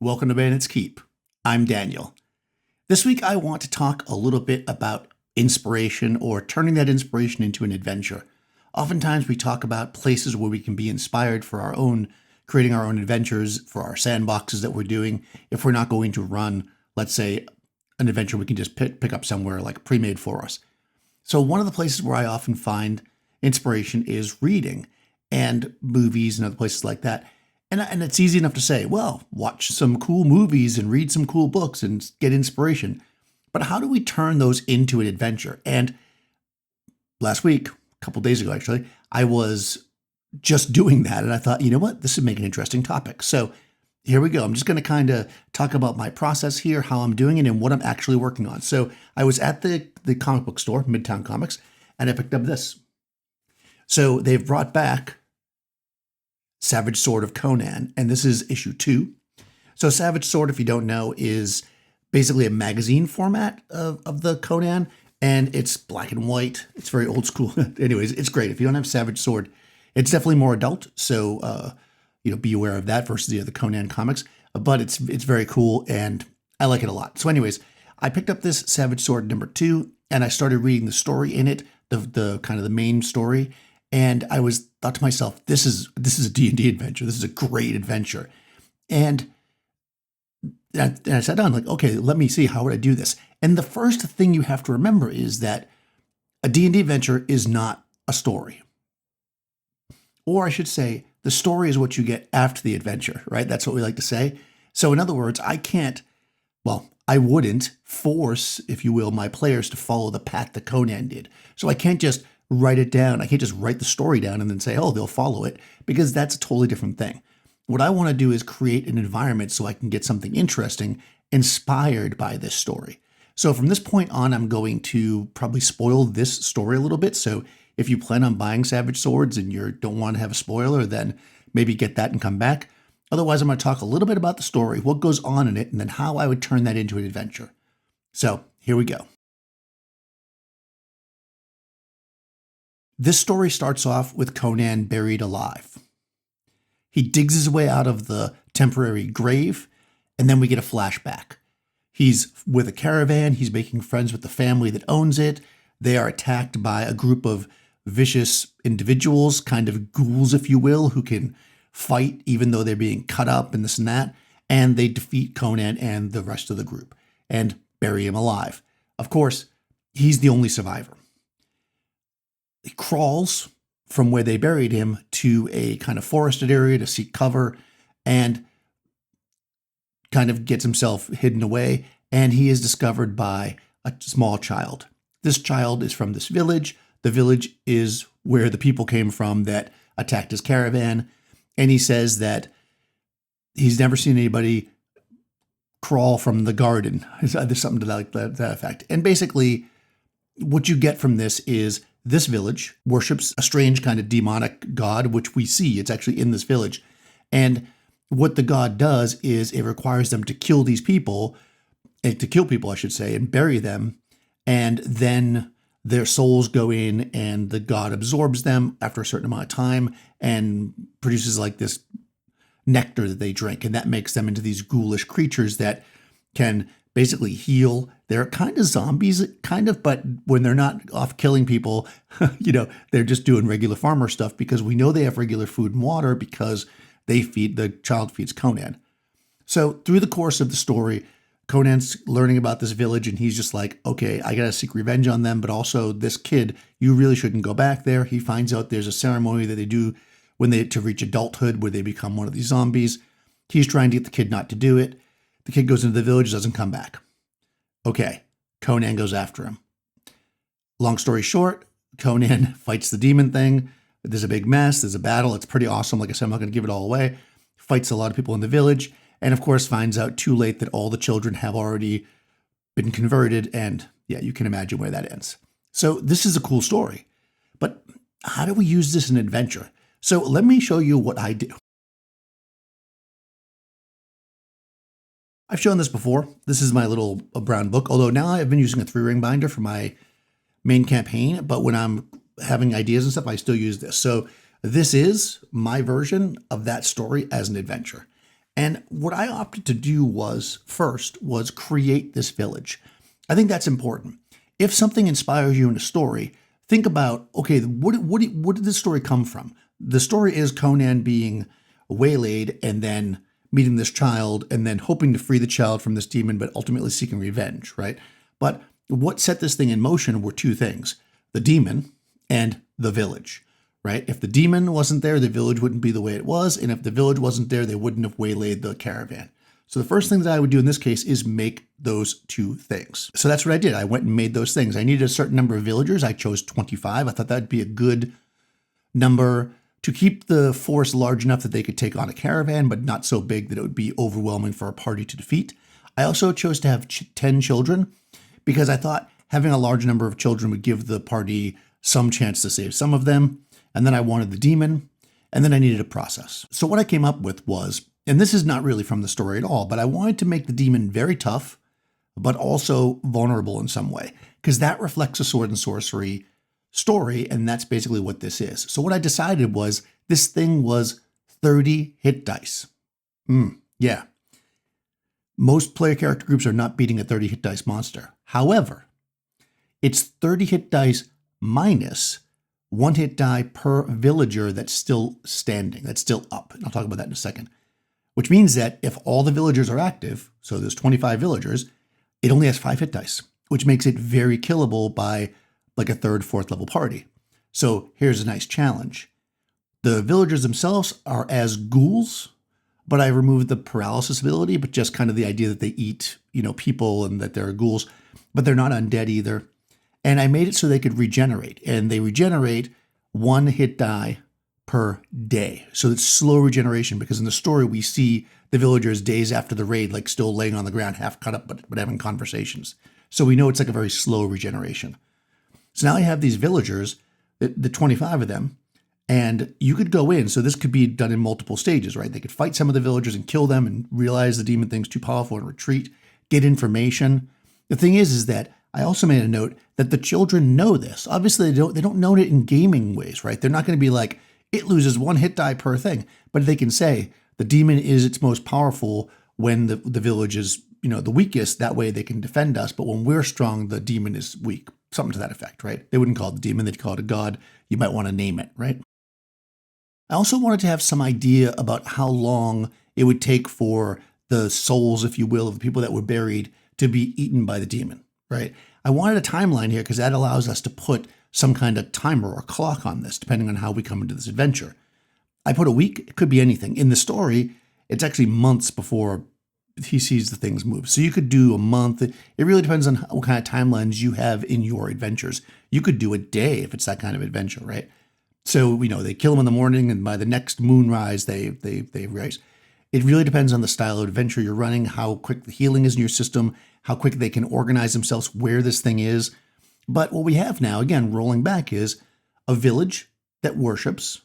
Welcome to Bandit's Keep. I'm Daniel. This week I want to talk a little bit about inspiration or turning that inspiration into an adventure. Oftentimes we talk about places where we can be inspired for creating our own adventures, for our sandboxes that we're doing. If we're not going to run, let's say, an adventure we can just pick up somewhere like pre-made for us. So one of the places where I often find inspiration is reading and movies and other places like that. And it's easy enough to say, well, watch some cool movies and read some cool books and get inspiration. But how do we turn those into an adventure? And last week, a couple days ago, actually, I was just doing that. And I thought, you know what, this would make an interesting topic. So here we go. I'm just going to kind of talk about my process here, how I'm doing it, and what I'm actually working on. So I was at the comic book store, Midtown Comics, and I picked up this. So they've brought back Savage Sword of Conan, and this is issue 2. So Savage Sword, if you don't know, is basically a magazine format of the Conan, and it's black and white. It's very old school. Anyways, it's great. If you don't have Savage Sword, it's definitely more adult, so be aware of that versus the other Conan comics. But it's very cool, and I like it a lot. So anyways, I picked up this Savage Sword number 2, and I started reading the story in it, the kind of the main story. And I thought to myself, this is a D&D adventure. This is a great adventure. And I sat down like, okay, let me see, how would I do this? And the first thing you have to remember is that a D&D adventure is not a story. Or I should say, the story is what you get after the adventure, right? That's what we like to say. So in other words, I wouldn't force, if you will, my players to follow the path that Conan did. So I can't just write it down. I can't just write the story down and then say, oh, they'll follow it, because that's a totally different thing. What I want to do is create an environment so I can get something interesting inspired by this story. So from this point on, I'm going to probably spoil this story a little bit. So if you plan on buying Savage Swords and you don't want to have a spoiler, then maybe get that and come back. Otherwise, I'm going to talk a little bit about the story, what goes on in it, and then how I would turn that into an adventure. So here we go. This story starts off with Conan buried alive. He digs his way out of the temporary grave, and then we get a flashback. He's with a caravan. He's making friends with the family that owns it. They are attacked by a group of vicious individuals, kind of ghouls, if you will, who can fight even though they're being cut up and this and that. And they defeat Conan and the rest of the group and bury him alive. Of course, he's the only survivor. He crawls from where they buried him to a kind of forested area to seek cover and kind of gets himself hidden away. And he is discovered by a small child. This child is from this village. The village is where the people came from that attacked his caravan. And he says that he's never seen anybody crawl from the garden. There's something to that effect. And basically, what you get from this is this village worships a strange kind of demonic god, which we see. It's actually in this village. And what the god does is it requires them to kill these people, and bury them. And then their souls go in and the god absorbs them after a certain amount of time and produces like this nectar that they drink. And that makes them into these ghoulish creatures that can basically heal. They're kind of zombies, but when they're not off killing people, they're just doing regular farmer stuff, because we know they have regular food and water because the child feeds Conan. So through the course of the story, Conan's learning about this village and he's just like, okay, I got to seek revenge on them. But also this kid, you really shouldn't go back there. He finds out there's a ceremony that they do to reach adulthood where they become one of these zombies. He's trying to get the kid not to do it. The kid goes into the village, doesn't come back. Okay, Conan goes after him. Long story short, Conan fights the demon thing. There's a big mess. There's a battle. It's pretty awesome. Like I said, I'm not going to give it all away. Fights a lot of people in the village. And of course, finds out too late that all the children have already been converted. And yeah, you can imagine where that ends. So this is a cool story. But how do we use this in adventure? So let me show you what I do. I've shown this before. This is my little brown book, although now I've been using a 3-ring binder for my main campaign, but when I'm having ideas and stuff, I still use this. So this is my version of that story as an adventure. And what I opted to do was create this village. I think that's important. If something inspires you in a story, think about, okay, what did this story come from? The story is Conan being waylaid and then meeting this child and then hoping to free the child from this demon, but ultimately seeking revenge, right? But what set this thing in motion were two things: the demon and the village, right? If the demon wasn't there, the village wouldn't be the way it was. And if the village wasn't there, they wouldn't have waylaid the caravan. So the first thing that I would do in this case is make those two things. So that's what I did. I went and made those things. I needed a certain number of villagers. I chose 25. I thought that'd be a good number to keep the force large enough that they could take on a caravan, but not so big that it would be overwhelming for a party to defeat. I also chose to have 10 children because I thought having a large number of children would give the party some chance to save some of them. And then I wanted the demon, and then I needed a process. So what I came up with was, and this is not really from the story at all, but I wanted to make the demon very tough, but also vulnerable in some way, because that reflects a sword and sorcery story, and that's basically what this is. So what I decided was this thing was 30 hit dice. Yeah. Most player character groups are not beating a 30 hit dice monster. However, it's 30 hit dice minus 1 hit die per villager that's still standing, that's still up. And I'll talk about that in a second. Which means that if all the villagers are active, so there's 25 villagers, it only has 5 hit dice, which makes it very killable by like a 3rd, 4th level party. So here's a nice challenge. The villagers themselves are as ghouls, but I removed the paralysis ability, but just kind of the idea that they eat, people and that they're ghouls, but they're not undead either. And I made it so they could regenerate, and they regenerate 1 hit die per day. So it's slow regeneration, because in the story we see the villagers days after the raid, like still laying on the ground, half cut up, but having conversations. So we know it's like a very slow regeneration. So now I have these villagers, the 25 of them, and you could go in. So this could be done in multiple stages, right? They could fight some of the villagers and kill them and realize the demon thing's too powerful and retreat, get information. The thing is that I also made a note that the children know this. Obviously, they don't know it in gaming ways, right? They're not going to be like, it loses 1 hit die per thing, but they can say the demon is its most powerful when the village is, the weakest. That way they can defend us. But when we're strong, the demon is weak. Something to that effect, right? They wouldn't call it the demon. They'd call it a god. You might want to name it, right? I also wanted to have some idea about how long it would take for the souls, if you will, of the people that were buried to be eaten by the demon, right? I wanted a timeline here because that allows us to put some kind of timer or clock on this, depending on how we come into this adventure. I put a week. It could be anything. In the story, it's actually months before he sees the things move. So you could do a month. It really depends on what kind of timelines you have in your adventures. You could do a day if it's that kind of adventure, right? So, they kill them in the morning, and by the next moonrise, they rise. It really depends on the style of adventure you're running, how quick the healing is in your system, how quick they can organize themselves, where this thing is. But what we have now, again, rolling back, is a village that worships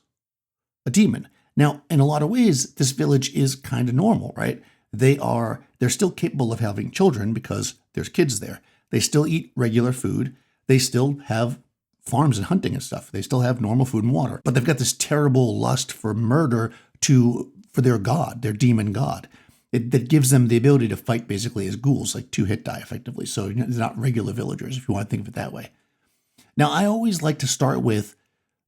a demon. Now, in a lot of ways, this village is kind of normal, right? They're still capable of having children because there's kids there. They still eat regular food. They still have farms and hunting and stuff. They still have normal food and water. But they've got this terrible lust for murder for their god, their demon god. That gives them the ability to fight basically as ghouls, like 2 hit die effectively. So they're not regular villagers, if you want to think of it that way. Now, I always like to start with,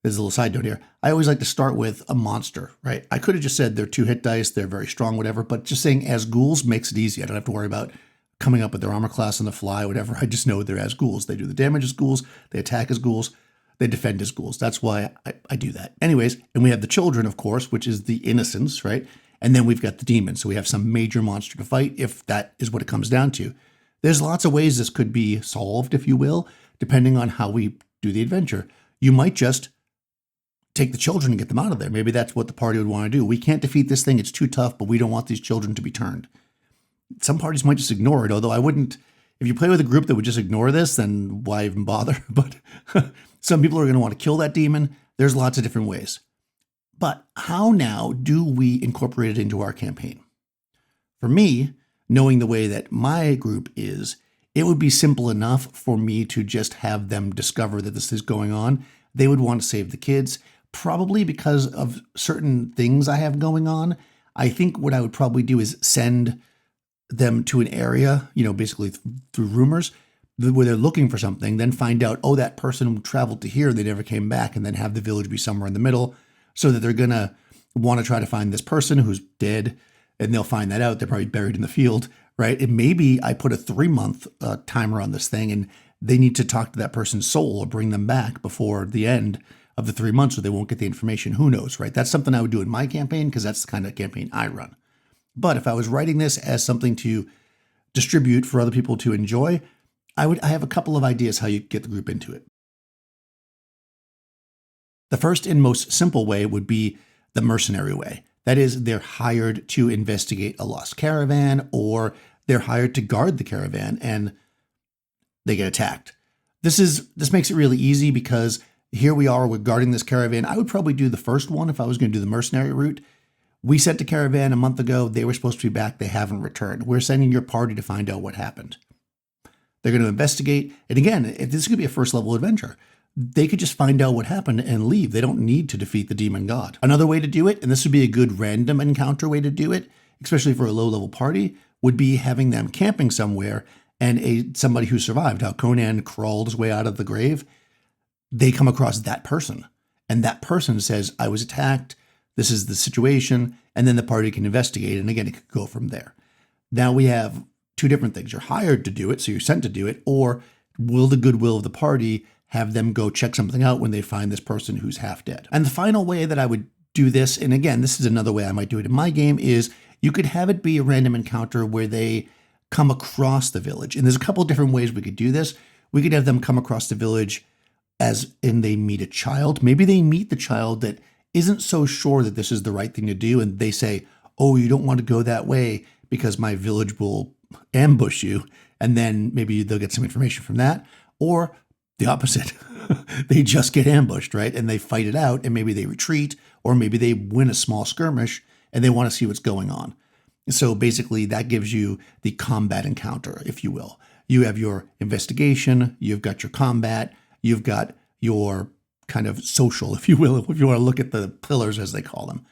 there's a little side note here, I always like to start with a monster, right? I could have just said they're 2 hit dice, they're very strong, whatever, but just saying as ghouls makes it easy. I don't have to worry about coming up with their armor class on the fly, whatever. I just know they're as ghouls. They do the damage as ghouls, they attack as ghouls, they defend as ghouls. That's why I do that. Anyways, and we have the children, of course, which is the innocents, right? And then we've got the demon. So we have some major monster to fight, if that is what it comes down to. There's lots of ways this could be solved, if you will, depending on how we do the adventure. You might just take the children and get them out of there. Maybe that's what the party would want to do. We can't defeat this thing. It's too tough, but we don't want these children to be turned. Some parties might just ignore it, although I wouldn't. If you play with a group that would just ignore this, then why even bother? But some people are going to want to kill that demon. There's lots of different ways. But how now do we incorporate it into our campaign? For me, knowing the way that my group is, it would be simple enough for me to just have them discover that this is going on. They would want to save the kids, probably because of certain things I have going on. I think what I would probably do is send them to an area, basically through rumors, where they're looking for something, then find out, oh, that person traveled to here, they never came back, and then have the village be somewhere in the middle, so that they're going to want to try to find this person who's dead, and they'll find that out. They're probably buried in the field, right? And maybe I put a 3-month timer on this thing, and they need to talk to that person's soul or bring them back before the end of the 3 months, or they won't get the information. Who knows, right? That's something I would do in my campaign, because that's the kind of campaign I run. But if I was writing this as something to distribute for other people to enjoy, I have a couple of ideas how you get the group into it. The first and most simple way would be the mercenary way. That is, they're hired to investigate a lost caravan, or they're hired to guard the caravan and they get attacked. This makes it really easy, because here we are, we're guarding this caravan. I would probably do the first one if I was going to do the mercenary route. We sent a caravan a month ago. They were supposed to be back. They haven't returned. We're sending your party to find out what happened. They're going to investigate. And again, if this could be a first level adventure, they could just find out what happened and leave. They don't need to defeat the demon god. Another way to do it, and this would be a good random encounter way to do it, especially for a low level party, would be having them camping somewhere, and somebody who survived, how Conan crawled his way out of the grave, they come across that person. And that person says, I was attacked. This is the situation. And then the party can investigate. And again, it could go from there. Now we have two different things. You're hired to do it, so you're sent to do it, or will the goodwill of the party have them go check something out when they find this person who's half dead? And the final way that I would do this, and again, this is another way I might do it in my game, is you could have it be a random encounter where they come across the village. And there's a couple of different ways we could do this. We could have them come across the village as in they meet a child. Maybe they meet the child that isn't so sure that this is the right thing to do, and they say, oh, you don't want to go that way because my village will ambush you. And then maybe they'll get some information from that. Or the opposite. They just get ambushed, right? And they fight it out, and maybe they retreat, or maybe they win a small skirmish and they want to see what's going on. So basically that gives you the combat encounter, if you will. You have your investigation, you've got your combat, you've got your kind of social, if you will, if you want to look at the pillars as they call them.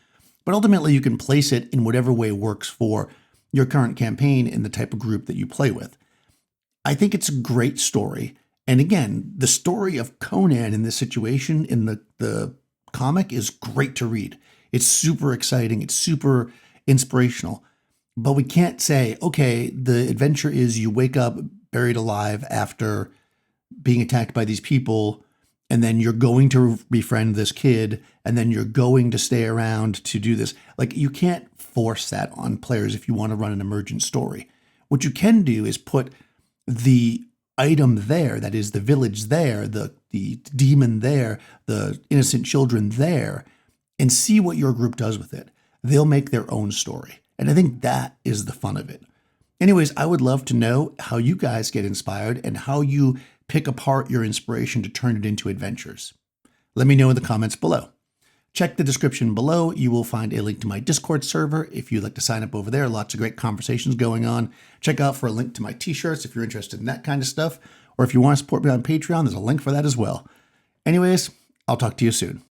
But ultimately you can place it in whatever way works for your current campaign and the type of group that you play with. I think it's a great story. And again, the story of Conan in this situation in the comic is great to read. It's super exciting. It's super inspirational. But we can't say, okay, the adventure is you wake up buried alive after being attacked by these people, and then you're going to befriend this kid, and then you're going to stay around to do this. Like, you can't force that on players if you want to run an emergent story. What you can do is put the item there, that is the village there, the demon there, the innocent children there, and see what your group does with it. They'll make their own story. And I think that is the fun of it. Anyways, I would love to know how you guys get inspired and how you pick apart your inspiration to turn it into adventures. Let me know in the comments below. Check the description below. You will find a link to my Discord server if you'd like to sign up over there. Lots of great conversations going on. Check out for a link to my t-shirts if you're interested in that kind of stuff. Or if you want to support me on Patreon, there's a link for that as well. Anyways, I'll talk to you soon.